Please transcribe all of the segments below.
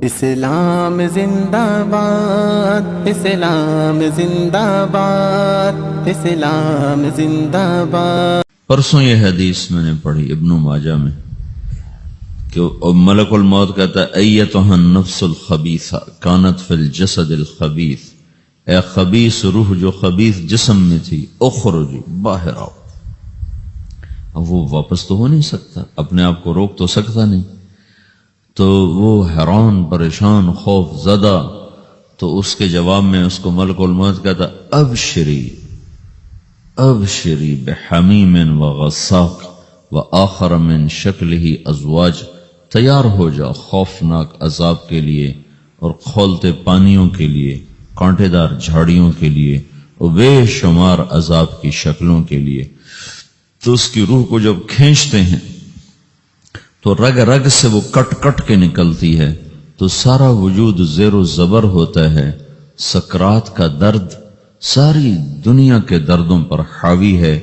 اسلام زندہ باد، اسلام زندہ باد، اسلام زندہ باد۔ پرسوں یہ حدیث میں نے پڑھی ابن ماجہ میں کہ ملک الموت کہتا ہے ایتھا النفس الخبیثہ کانت فی الجسد الخبیث، اے خبیث روح جو خبیث جسم میں تھی، اخرجی باہر آؤ۔ اب وہ واپس تو ہو نہیں سکتا، اپنے آپ کو روک تو سکتا نہیں، تو وہ حیران پریشان خوف زدہ، تو اس کے جواب میں اس کو ملک الموت کہتا ابشری ابشری بحمیم وغساق وآخر من شکلہ ازواج، تیار ہو جا خوفناک عذاب کے لیے اور کھولتے پانیوں کے لیے، کانٹے دار جھاڑیوں کے لیے اور بے شمار عذاب کی شکلوں کے لیے۔ تو اس کی روح کو جب کھینچتے ہیں تو رگ رگ سے وہ کٹ کٹ کے نکلتی ہے، تو سارا وجود زیر و زبر ہوتا ہے، سکرات کا درد ساری دنیا کے دردوں پر حاوی ہے۔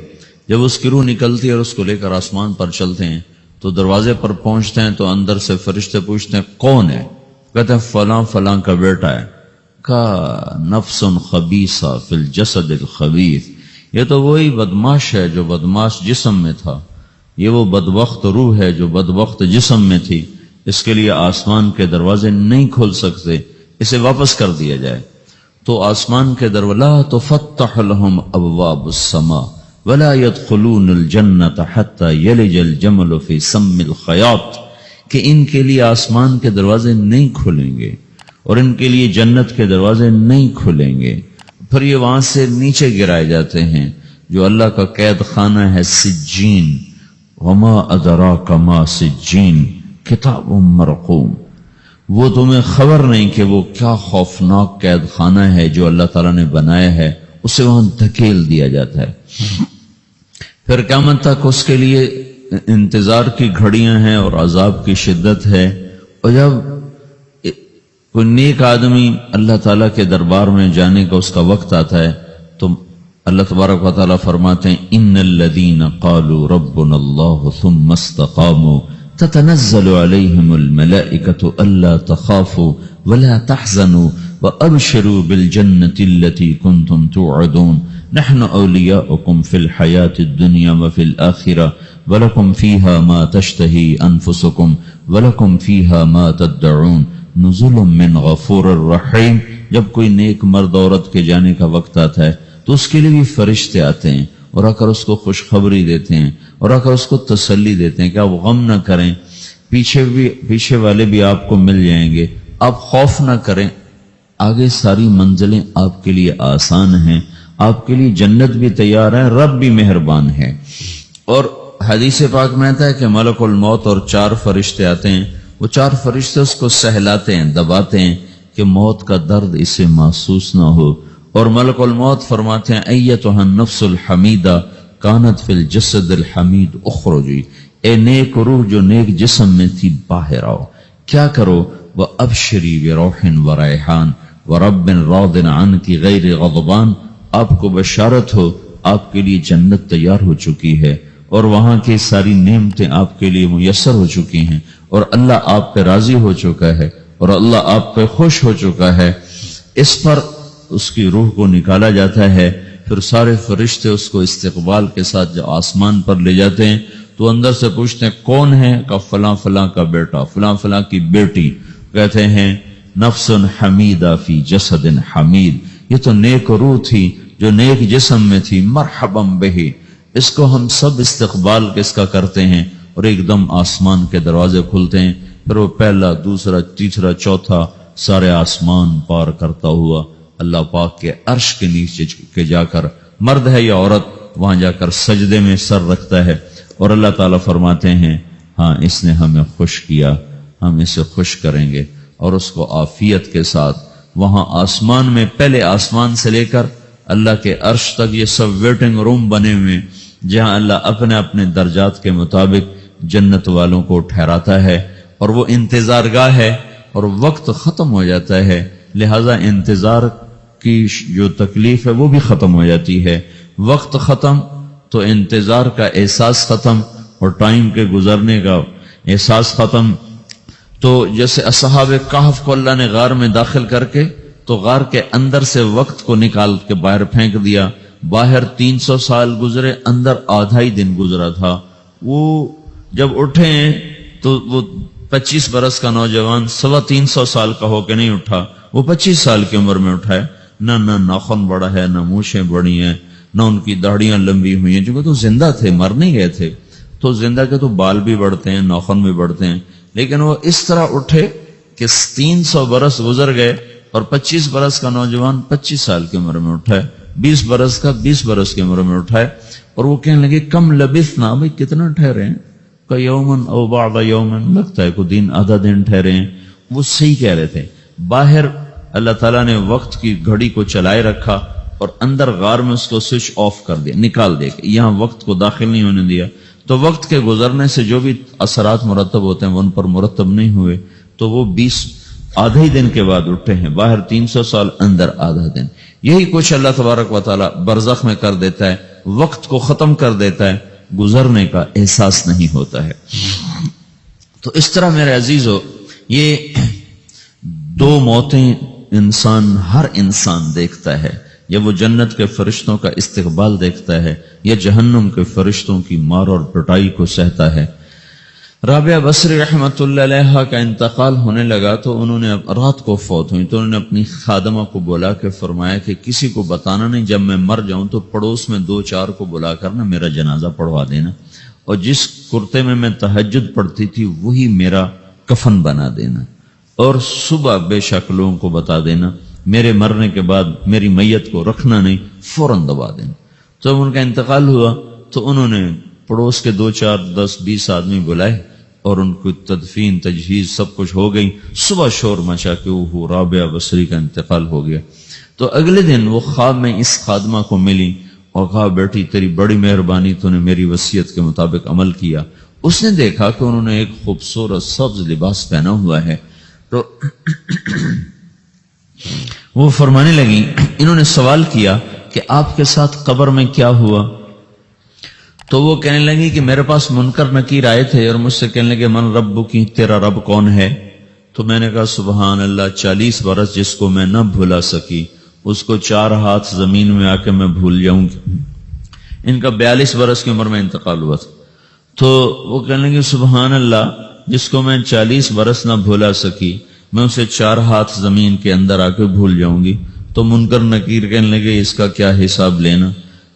جب اس کی روح نکلتی ہے اور اس کو لے کر آسمان پر چلتے ہیں تو دروازے پر پہنچتے ہیں تو اندر سے فرشتے پوچھتے ہیں کون ہے؟ کہتے ہیں فلاں فلاں کا بیٹا ہے۔ کا نفس خبیثہ فی الجسد الخبیث، یہ تو وہی بدماش ہے جو بدماش جسم میں تھا، یہ وہ بدبخت روح ہے جو بدبخت جسم میں تھی، اس کے لیے آسمان کے دروازے نہیں کھول سکتے، اسے واپس کر دیا جائے۔ تو آسمان کے دروازے لا تفتح لهم ابواب السماء ولا يدخلون الجنة حتى يلج الجمل في سم الخياط، کہ ان کے لیے آسمان کے دروازے نہیں کھلیں گے اور ان کے لیے جنت کے دروازے نہیں کھلیں گے، پھر یہ وہاں سے نیچے گرائے جاتے ہیں جو اللہ کا قید خانہ ہے سجین۔ وما ادراک ما سجین کتاب مرقوم، وہ تمہیں خبر نہیں کہ وہ کیا خوفناک قید خانہ ہے جو اللہ تعالیٰ نے بنایا ہے، اسے وہاں دھکیل دیا جاتا ہے۔ پھر قیامت تک اس کے لیے انتظار کی گھڑیاں ہیں اور عذاب کی شدت ہے۔ اور جب کوئی نیک آدمی اللہ تعالیٰ کے دربار میں جانے کا اس کا وقت آتا ہے تو اللہ تبارک و تعالیٰ فرماتے ہیں ان الذین قالوا ربنا اللہ ثم استقاموا تتنزل علیہم الملائکۃ الا تخافوا ولا تحزنوا وابشروا بالجنۃ التي کنتم توعدون نحن اولیاؤکم فی الحیاۃ الدنیا وفی الآخرہ ولکم فیہا ما تشتہی انفسکم ولکم فیہا ما تدعون نزل من غفور الرحیم۔ جب کوئی نیک مرد عورت کے جانے کا وقت آتا ہے تو اس کے لیے بھی فرشتے آتے ہیں اور آ کر اس کو خوشخبری دیتے ہیں اور آ کر اس کو تسلی دیتے ہیں کہ آپ غم نہ کریں، پیچھے والے بھی آپ کو مل جائیں گے، آپ خوف نہ کریں، آگے ساری منزلیں آپ کے لیے آسان ہیں، آپ کے لیے جنت بھی تیار ہے، رب بھی مہربان ہے۔ اور حدیث پاک میں آتا ہے کہ ملک الموت اور 4 فرشتے آتے ہیں، وہ 4 فرشتے اس کو سہلاتے ہیں، دباتے ہیں کہ موت کا درد اسے محسوس نہ ہو۔ اور ملک الموت فرماتے ہیں ایتھا النفس الحمیدہ کانت فی الجسد الحمید اخرجی، اے نیک روح جو نیک جسم میں تھی باہر آؤ۔ کیا کرو؟ وابشری بروح وریحان ورب راض عنک غیر غضبان، آپ کو بشارت ہو آپ کے لیے جنت تیار ہو چکی ہے اور وہاں کی ساری نعمتیں آپ کے لیے میسر ہو چکی ہیں اور اللہ آپ پہ راضی ہو چکا ہے اور اللہ آپ پہ خوش ہو چکا ہے۔ اس پر اس کی روح کو نکالا جاتا ہے، پھر سارے فرشتے اس کو استقبال کے ساتھ جب آسمان پر لے جاتے ہیں تو اندر سے پوچھتے ہیں کون ہے؟ کہ فلاں فلاں کا بیٹا، فلاں فلاں کی بیٹی۔ کہتے ہیں نفس حمیدہ فی جسد حمید، یہ تو نیک روح تھی جو نیک جسم میں تھی، مرحبا بہی، اس کو ہم سب استقبال کس کا کرتے ہیں۔ اور ایک دم آسمان کے دروازے کھلتے ہیں، پھر وہ پہلا دوسرا تیسرا چوتھا سارے آسمان پار کرتا ہوا اللہ پاک کے عرش کے نیچے کے جا کر، مرد ہے یا عورت، وہاں جا کر سجدے میں سر رکھتا ہے اور اللہ تعالیٰ فرماتے ہیں ہاں اس نے ہمیں خوش کیا، ہم اسے خوش کریں گے، اور اس کو عافیت کے ساتھ وہاں آسمان میں، پہلے آسمان سے لے کر اللہ کے عرش تک یہ سب ویٹنگ روم بنے ہوئے جہاں اللہ اپنے اپنے درجات کے مطابق جنت والوں کو ٹھہراتا ہے، اور وہ انتظار گاہ ہے اور وقت ختم ہو جاتا ہے، لہذا انتظار کی جو تکلیف ہے وہ بھی ختم ہو جاتی ہے۔ وقت ختم تو انتظار کا احساس ختم اور ٹائم کے گزرنے کا احساس ختم، تو جیسے اصحاب کہف کو اللہ نے غار میں داخل کر کے تو غار کے اندر سے وقت کو نکال کے باہر پھینک دیا. باہر 300 سال گزرے، اندر آدھا ہی دن گزرا تھا. وہ جب اٹھے ہیں تو وہ 25 برس کا نوجوان 350 سال کا ہو کے نہیں اٹھا، وہ 25 سال کی عمر میں اٹھا ہے. نہ ناخن بڑا ہے، نہ مونچھیں بڑی ہیں، نہ ان کی داڑیاں لمبی ہوئی ہیں، چونکہ تو زندہ تھے، مر نہیں گئے تھے. تو زندہ کے تو بال بھی بڑھتے ہیں، ناخن بھی بڑھتے ہیں، لیکن وہ اس طرح اٹھے کہ 300 برس گزر گئے اور 25 برس کا نوجوان 25 سال کی عمر میں اٹھا ہے، 20 برس کا 20 برس کی عمر میں اٹھا ہے. اور وہ کہنے لگے کم لبثنا، بھائی کتنا ٹھہرے ہیں؟ کہ یومن او بعض یومن، لگتا ہے کوئی دن آدھا دن ٹھہرے ہیں. وہ صحیح کہہ رہے تھے. باہر اللہ تعالیٰ نے وقت کی گھڑی کو چلائے رکھا اور اندر غار میں اس کو سوئچ آف کر دیا، نکال دے. یہاں وقت کو داخل نہیں ہونے دیا. تو وقت کے گزرنے سے جو بھی اثرات مرتب ہوتے ہیں وہ ان پر مرتب نہیں ہوئے. تو وہ 20 آدھے دن کے بعد اٹھے ہیں. باہر 300 سال، اندر آدھا دن. یہی کچھ اللہ تبارک و تعالیٰ برزخ میں کر دیتا ہے، وقت کو ختم کر دیتا ہے، گزرنے کا احساس نہیں ہوتا ہے. تو اس طرح میرے عزیزو، یہ 2 موتیں ہر انسان دیکھتا ہے. یا وہ جنت کے فرشتوں کا استقبال دیکھتا ہے یا جہنم کے فرشتوں کی مار اور پٹائی کو سہتا ہے. رابعہ بصری رحمت اللہ علیہ کا انتقال ہونے لگا تو انہوں نے رات کو فوت ہوئی تو انہوں نے اپنی خادمہ کو بلا کے فرمایا کہ کسی کو بتانا نہیں، جب میں مر جاؤں تو پڑوس میں 2-4 کو بلا کر نا میرا جنازہ پڑھوا دینا، اور جس کرتے میں تہجد پڑھتی تھی وہی میرا کفن بنا دینا، اور صبح بے شک لوگوں کو بتا دینا میرے مرنے کے بعد میری میت کو رکھنا نہیں، فوراً دبا دینا. تو جب ان کا انتقال ہوا تو انہوں نے پڑوس کے 2-4-10-20 آدمی بلائے اور ان کو تدفین تجہیز سب کچھ ہو گئی. صبح شور مچا کہ وہ رابعہ بصری کا انتقال ہو گیا. تو اگلے دن وہ خواب میں اس خادمہ کو ملی اور کہا بیٹی تیری بڑی مہربانی، تو نے میری وصیت کے مطابق عمل کیا. اس نے دیکھا کہ انہوں نے ایک خوبصورت سبز لباس پہنا ہوا ہے. تو وہ فرمانے لگی، انہوں نے سوال کیا کہ آپ کے ساتھ قبر میں کیا ہوا؟ تو وہ کہنے لگی کہ میرے پاس منکر نکیر آئے تھے اور مجھ سے کہنے لگے من رب کی، تیرا رب کون ہے؟ تو میں نے کہا سبحان اللہ، 40 برس جس کو میں نہ بھولا سکی اس کو 4 ہاتھ زمین میں آ کے میں بھول جاؤں گی. ان کا 42 برس کی عمر میں انتقال ہوا تھا. تو وہ کہنے لگے سبحان اللہ، جس کو میں 40 برس نہ بھولا سکی میں اسے 4 ہاتھ زمین کے اندر آ کے بھول جاؤں گی. تو منکر نکیر کہنے لگے اس کا کیا حساب لینا؟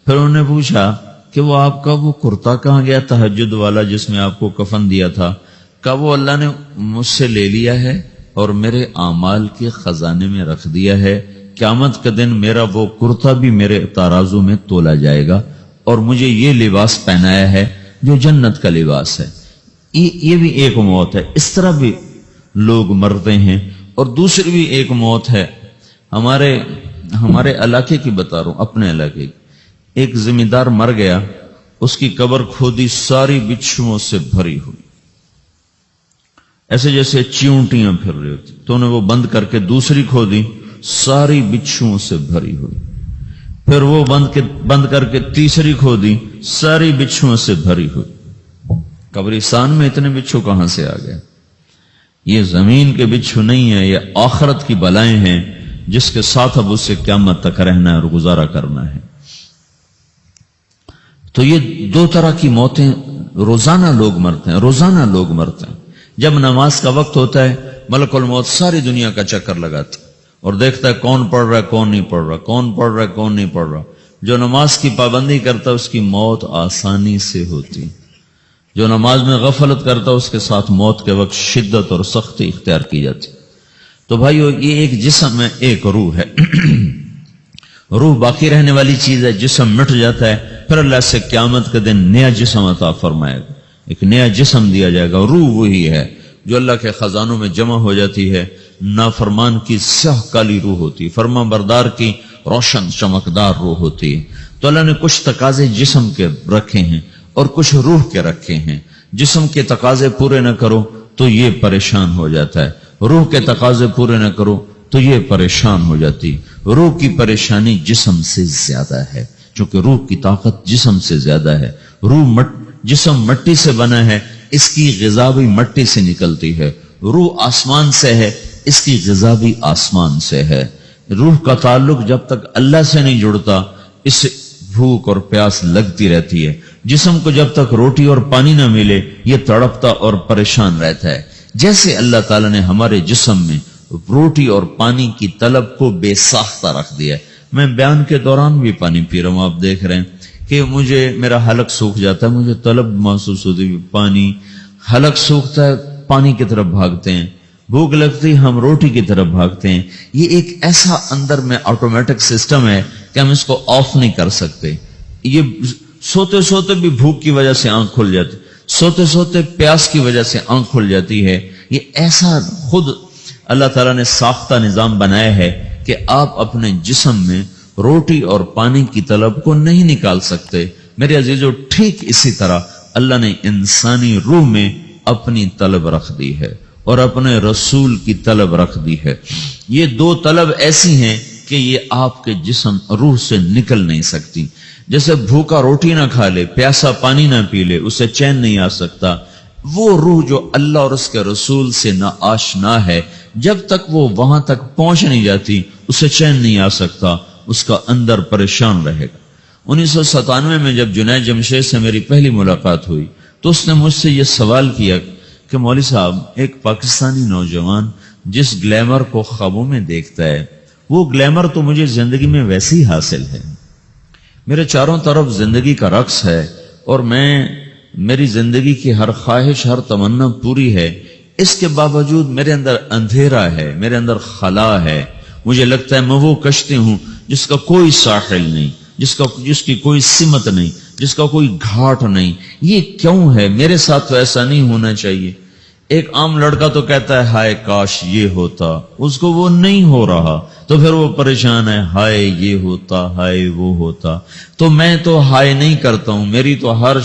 پھر انہوں نے پوچھا کہ وہ آپ کا وہ کرتا کہاں گیا تہجد والا جس میں آپ کو کفن دیا تھا؟ کہا وہ اللہ نے مجھ سے لے لیا ہے اور میرے اعمال کے خزانے میں رکھ دیا ہے. قیامت کے دن میرا وہ کرتا بھی میرے ترازو میں تولا جائے گا اور مجھے یہ لباس پہنایا ہے جو جنت کا لباس ہے. یہ بھی ایک موت ہے. اس طرح بھی لوگ مرتے ہیں. اور دوسری بھی ایک موت ہے، ہمارے علاقے کی بتا رہا ہوں، اپنے علاقے کی. ایک ذمہ دار مر گیا، اس کی قبر کھودی، ساری بچھوؤں سے بھری ہوئی، ایسے جیسے چیونٹیاں پھر رہی ہوتی. تو انہیں وہ بند کر کے دوسری کھودی، ساری بچھوؤں سے بھری ہوئی. پھر وہ بند کر کے تیسری کھودی، ساری بچھوؤں سے بھری ہوئی. قبرستان میں اتنے بچھو کہاں سے آ گئے؟ یہ زمین کے بچھو نہیں ہے، یہ آخرت کی بلائیں ہیں جس کے ساتھ اب اس سے قیامت تک رہنا ہے اور گزارا کرنا ہے. تو یہ 2 طرح کی موتیں روزانہ لوگ مرتے ہیں، روزانہ لوگ مرتے ہیں. جب نماز کا وقت ہوتا ہے ملک الموت ساری دنیا کا چکر لگاتا اور دیکھتا ہے کون پڑھ رہا ہے کون نہیں پڑھ رہا، کون پڑھ رہا ہے کون نہیں پڑھ رہا. جو نماز کی پابندی کرتا ہے اس کی موت آسانی سے ہوتی، جو نماز میں غفلت کرتا ہے اس کے ساتھ موت کے وقت شدت اور سختی اختیار کی جاتی. تو بھائیو، یہ ایک جسم ہے، ایک روح ہے. روح باقی رہنے والی چیز ہے، جسم مٹ جاتا ہے، پھر اللہ سے قیامت کے دن نیا جسم عطا فرمائے گا، ایک نیا جسم دیا جائے گا. روح وہی ہے جو اللہ کے خزانوں میں جمع ہو جاتی ہے. نافرمان کی سیاہ کالی روح ہوتی، فرمان بردار کی روشن چمکدار روح ہوتی ہے. تو اللہ نے کچھ تقاضے جسم کے رکھے ہیں اور کچھ روح کے رکھے ہیں. جسم کے تقاضے پورے نہ کرو تو یہ پریشان ہو جاتا ہے، روح کے تقاضے پورے نہ کرو تو یہ پریشان ہو جاتی. روح کی پریشانی جسم سے زیادہ ہے، چونکہ روح کی طاقت جسم سے زیادہ ہے. جسم مٹی سے بنا ہے، اس کی غذا بھی مٹی سے نکلتی ہے. روح آسمان سے ہے، اس کی غذا بھی آسمان سے ہے۔ روح کا تعلق جب تک اللہ سے نہیں جڑتا، اس سے بھوک اور پیاس لگتی رہتی ہے۔ جسم کو جب تک روٹی اور پانی نہ ملے یہ تڑپتا اور پریشان رہتا ہے۔ جیسے اللہ تعالیٰ نے ہمارے جسم میں روٹی اور پانی کی طلب کو بے ساختہ رکھ دیا ہے۔ میں بیان کے دوران بھی پانی پی رہا ہوں، آپ دیکھ رہے ہیں کہ مجھے میرا حلق سوکھ جاتا ہے، مجھے طلب محسوس ہوتی ہے پانی، حلق سوکھتا ہے پانی کی طرف بھاگتے ہیں، بھوک لگتی ہم روٹی کی طرف بھاگتے ہیں۔ یہ ایک ایسا اندر میں آٹومیٹک سسٹم ہے کہ ہم اس کو آف نہیں کر سکتے۔ یہ سوتے سوتے بھی بھوک کی وجہ سے آنکھ کھل جاتی، سوتے سوتے پیاس کی وجہ سے آنکھ کھل جاتی ہے۔ یہ ایسا خود اللہ تعالیٰ نے ساختہ نظام بنایا ہے کہ آپ اپنے جسم میں روٹی اور پانی کی طلب کو نہیں نکال سکتے۔ میرے عزیزو، ٹھیک اسی طرح اللہ نے انسانی روح میں اپنی طلب رکھ دی ہے اور اپنے رسول کی طلب رکھ دی ہے۔ یہ دو طلب ایسی ہیں کہ یہ آپ کے جسم روح سے نکل نہیں سکتی۔ جیسے بھوکا روٹی نہ کھا لے، پیاسا پانی نہ پی لے، اسے چین نہیں آ سکتا۔ وہ روح جو اللہ اور اس کے رسول سے نہ آشنا ہے، جب تک وہ وہاں تک پہنچ نہیں جاتی اسے چین نہیں آ سکتا، اس کا اندر پریشان رہے گا۔ 1997 میں جب جنید جمشید سے میری پہلی ملاقات ہوئی تو اس نے مجھ سے یہ سوال کیا کہ مولوی صاحب، ایک پاکستانی نوجوان جس گلیمر کو خوابوں میں دیکھتا ہے، وہ گلیمر تو مجھے زندگی میں ویسے ہی حاصل ہے، میرے چاروں طرف زندگی کا رقص ہے اور میری زندگی کی ہر خواہش، ہر تمنا پوری ہے، اس کے باوجود میرے اندر اندھیرا ہے، میرے اندر خلا ہے۔ مجھے لگتا ہے میں وہ کشتی ہوں جس کا کوئی ساحل نہیں، جس کی کوئی سمت نہیں، جس کا کوئی گھاٹ نہیں۔ یہ کیوں ہے؟ میرے ساتھ تو ایسا نہیں ہونا چاہیے۔ ایک عام لڑکا تو کہتا ہے ہائے کاش یہ ہوتا، اس کو وہ نہیں ہو رہا تو پھر وہ پریشان ہے، ہائے یہ ہوتا، ہائے وہ ہوتا۔ تو میں تو ہائے نہیں کرتا ہوں، میری تو ہر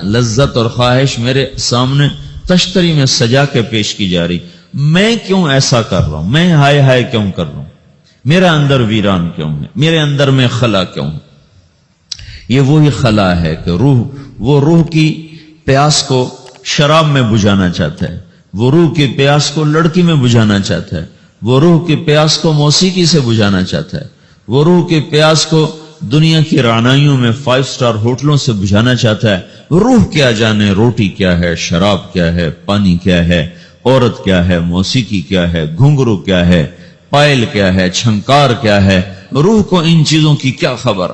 لذت اور خواہش میرے سامنے تشتری میں سجا کے پیش کی جا رہی۔ میں کیوں ایسا کر رہا ہوں؟ میں ہائے ہائے کیوں کر رہا ہوں؟ میرا اندر ویران کیوں ہے؟ میرے اندر میں خلا کیوں ہے؟ یہ وہی خلا ہے کہ وہ روح کی پیاس کو شراب میں بجھانا چاہتا ہے، وہ روح کی پیاس کو لڑکی میں بجھانا چاہتا ہے، وہ روح کی پیاس کو موسیقی سے بجھانا چاہتا ہے، وہ روح کی پیاس کو دنیا کی رعنائیوں میں 5 اسٹار ہوٹلوں سے بجھانا چاہتا ہے۔ روح کیا جانے روٹی کیا ہے، شراب کیا ہے، پانی کیا ہے، عورت کیا ہے، موسیقی کیا ہے، گھنگرو کیا ہے، پائل کیا ہے، چھنکار کیا ہے، روح کو ان چیزوں کی کیا خبر؟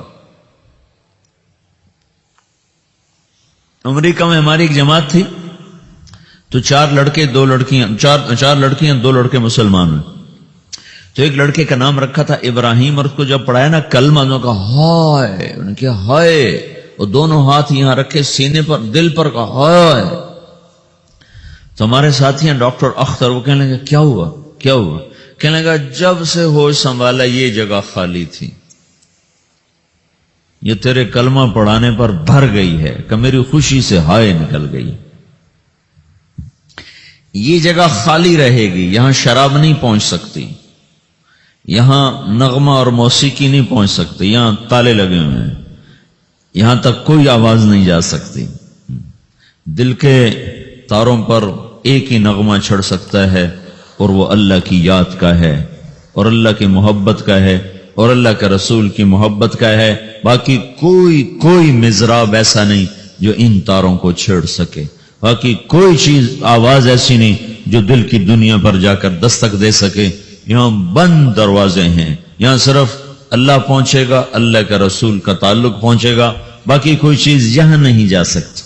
امریکہ میں ہماری ایک جماعت تھی تو 4 لڑکے 2 لڑکیاں، 4 لڑکیاں 2 لڑکے مسلمان ہوئے۔ تو ایک لڑکے کا نام رکھا تھا ابراہیم، اور اس کو جب پڑھایا نا کلمہ، انہوں نے کہا ہائے، انہوں نے کہا ہائے، اور دونوں ہاتھ یہاں رکھے سینے پر، دل پر، کہا ہائے۔ تو ہمارے ساتھی ہیں ڈاکٹر اختر، وہ کہنے لگا کیا ہوا کیا ہوا؟ کہنے لگا جب سے ہوش سنبھالا یہ جگہ خالی تھی، یہ تیرے کلمہ پڑھانے پر بھر گئی ہے کہ میری خوشی سے ہائے نکل گئی۔ یہ جگہ خالی رہے گی، یہاں شراب نہیں پہنچ سکتی، یہاں نغمہ اور موسیقی نہیں پہنچ سکتی، یہاں تالے لگے ہوئے ہیں، یہاں تک کوئی آواز نہیں جا سکتی۔ دل کے تاروں پر ایک ہی نغمہ چڑھ سکتا ہے اور وہ اللہ کی یاد کا ہے، اور اللہ کی محبت کا ہے، اور اللہ کے رسول کی محبت کا ہے۔ باقی کوئی مزراب ایسا نہیں جو ان تاروں کو چھیڑ سکے، باقی کوئی چیز، آواز ایسی نہیں جو دل کی دنیا پر جا کر دستک دے سکے۔ یہاں بند دروازے ہیں، یہاں صرف اللہ پہنچے گا، اللہ کے رسول کا تعلق پہنچے گا، باقی کوئی چیز یہاں نہیں جا سکتی۔